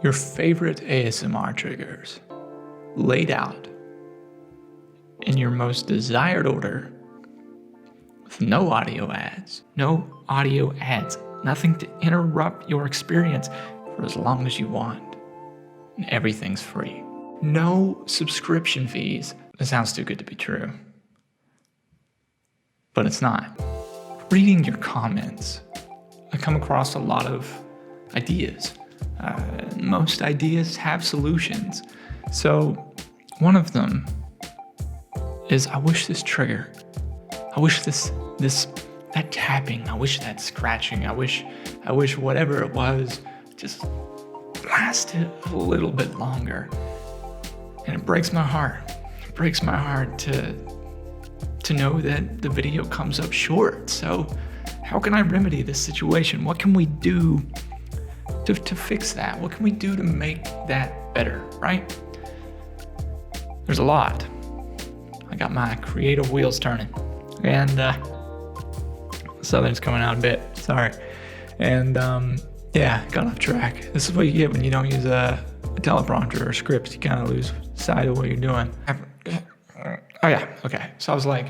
Your favorite ASMR triggers laid out in your most desired order with no audio ads. No audio ads. Nothing to interrupt your experience for as long as you want. And everything's free. No subscription fees. It sounds too good to be true. But it's not. Reading your comments, I come across a lot of ideas. Most ideas have solutions. So one of them is, I wish this trigger, I wish that tapping, I wish that scratching, I wish whatever it was just lasted a little bit longer. And it breaks my heart. It breaks my heart to know that the video comes up short. So how can I remedy this situation? What can we do to fix that? What can we do to make that better, right? There's a lot. I got my creative wheels turning. And Southern's coming out a bit, sorry. And yeah, got off track. This is what you get when you don't use a teleprompter or script. You kind of lose sight of what you're doing. Oh yeah, okay. So I was like,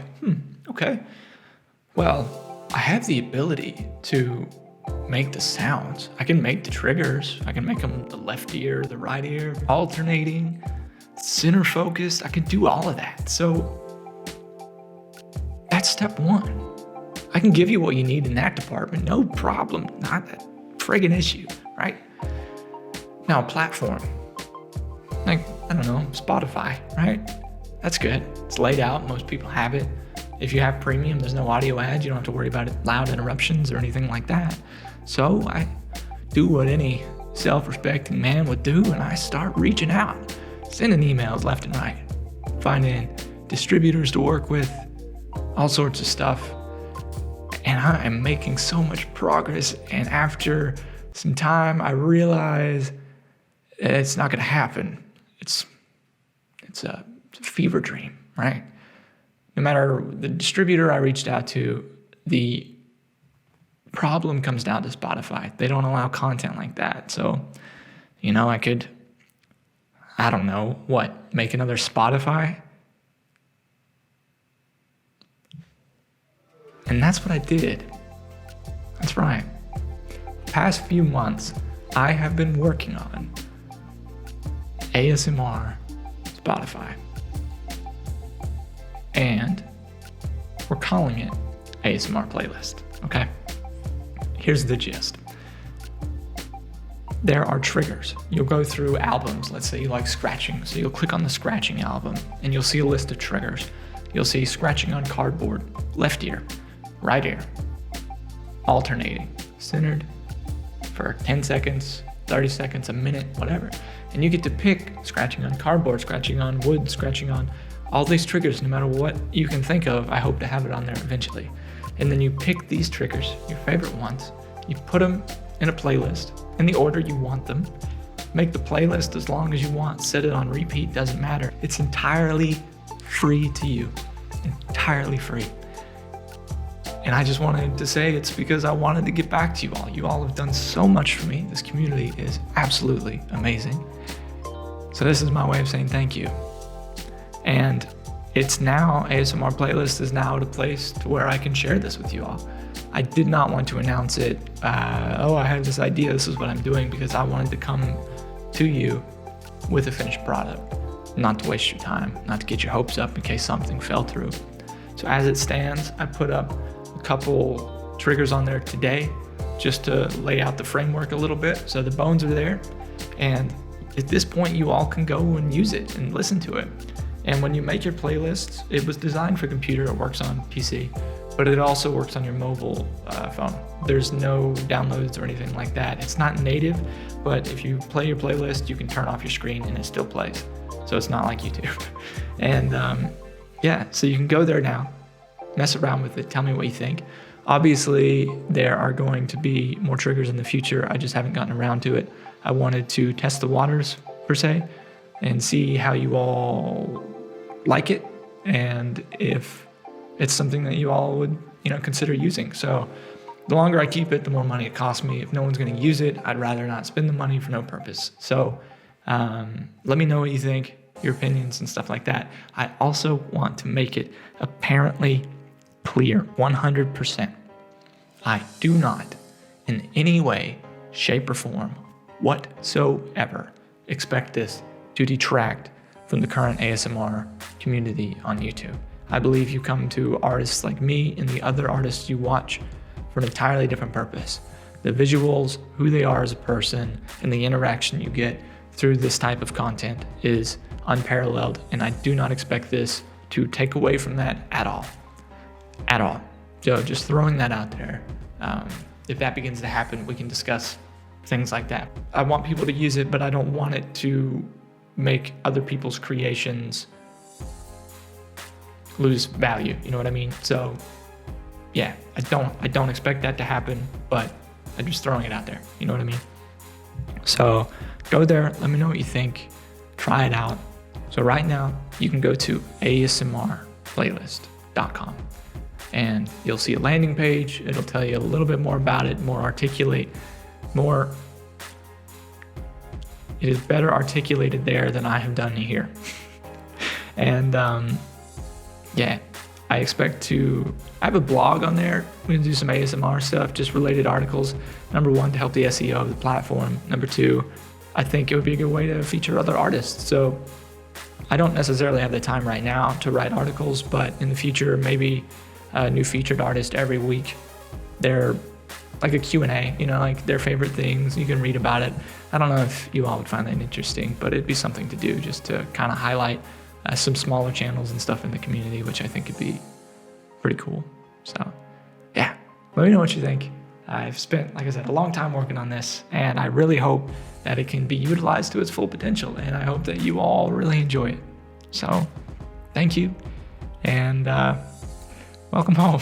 okay. Well, I have the ability to make the sounds. I can make the triggers. I can make them the left ear, the right ear, alternating, center focused. I can do all of that. So that's step one. I can give you what you need in that department. No problem. Not a friggin' issue, right? Now, a platform. Like, I don't know, Spotify, right? That's good. It's laid out. Most people have it. If you have premium, there's no audio ads. You don't have to worry about loud interruptions or anything like that. So I do what any self-respecting man would do, and I start reaching out, sending emails left and right, finding distributors to work with, all sorts of stuff. And I am making so much progress. And after some time, I realize it's not going to happen. It's a fever dream, right? No matter the distributor I reached out to, the problem comes down to Spotify. They don't allow content like that. So, I could, I don't know, make another Spotify? And that's what I did. That's right. The past few months, I have been working on ASMR Spotify. And we're calling it ASMR Playlist, okay? Here's the gist. There are triggers. You'll go through albums. Let's say you like scratching. So you'll click on the scratching album and you'll see a list of triggers. You'll see scratching on cardboard, left ear, right ear, alternating, centered for 10 seconds, 30 seconds, a minute, whatever. And you get to pick scratching on cardboard, scratching on wood, scratching on all these triggers, no matter what you can think of. I hope to have it on there eventually. And then you pick these triggers, your favorite ones, you put them in a playlist in the order you want them. Make the playlist as long as you want, set it on repeat, doesn't matter. It's entirely free to you, entirely free. And I just wanted to say it's because I wanted to get back to you all. You all have done so much for me. This community is absolutely amazing. So this is my way of saying thank you. And it's now, ASMR Playlist is now at a place to where I can share this with you all. I did not want to announce it, I have this idea, this is what I'm doing, because I wanted to come to you with a finished product, not to waste your time, not to get your hopes up in case something fell through. So as it stands, I put up a couple triggers on there today just to lay out the framework a little bit. So the bones are there. And at this point, you all can go and use it and listen to it. And when you make your playlists, it was designed for computer, it works on PC, but it also works on your mobile phone. There's no downloads or anything like that. It's not native, but if you play your playlist, you can turn off your screen and it still plays. So it's not like YouTube. And yeah, so you can go there now, mess around with it, tell me what you think. Obviously, there are going to be more triggers in the future. I just haven't gotten around to it. I wanted to test the waters, per se, and see how you all like it and if it's something that you all would, consider using. So the longer I keep it, the more money it costs me. If no one's going to use it, I'd rather not spend the money for no purpose. So let me know what you think, your opinions and stuff like that. I also want to make it apparently clear 100%. I do not in any way, shape, or form whatsoever expect this to detract from the current ASMR community on YouTube. I believe you come to artists like me and the other artists you watch for an entirely different purpose. The visuals, who they are as a person, and the interaction you get through this type of content is unparalleled, and I do not expect this to take away from that at all. At all. So just throwing that out there. If that begins to happen, we can discuss things like that. I want people to use it, but I don't want it to make other people's creations lose value. You know what I mean? So yeah, I don't expect that to happen, but I'm just throwing it out there. You know what I mean? So go there, let me know what you think, try it out. So right now you can go to asmrplaylist.com and you'll see a landing page. It'll tell you a little bit more about it, more articulate, more. It is better articulated there than I have done here. And yeah, I expect I have a blog on there. We're gonna do some ASMR stuff, just related articles. Number one, to help the SEO of the platform. Number two, I think it would be a good way to feature other artists. So I don't necessarily have the time right now to write articles, but in the future, maybe a new featured artist every week. They're like a Q&A, like their favorite things. You can read about it. I don't know if you all would find that interesting, but it'd be something to do just to kind of highlight some smaller channels and stuff in the community, which I think could be pretty cool. So yeah, let me know what you think. I've spent, like I said, a long time working on this, and I really hope that it can be utilized to its full potential, and I hope that you all really enjoy it. So thank you, and welcome home.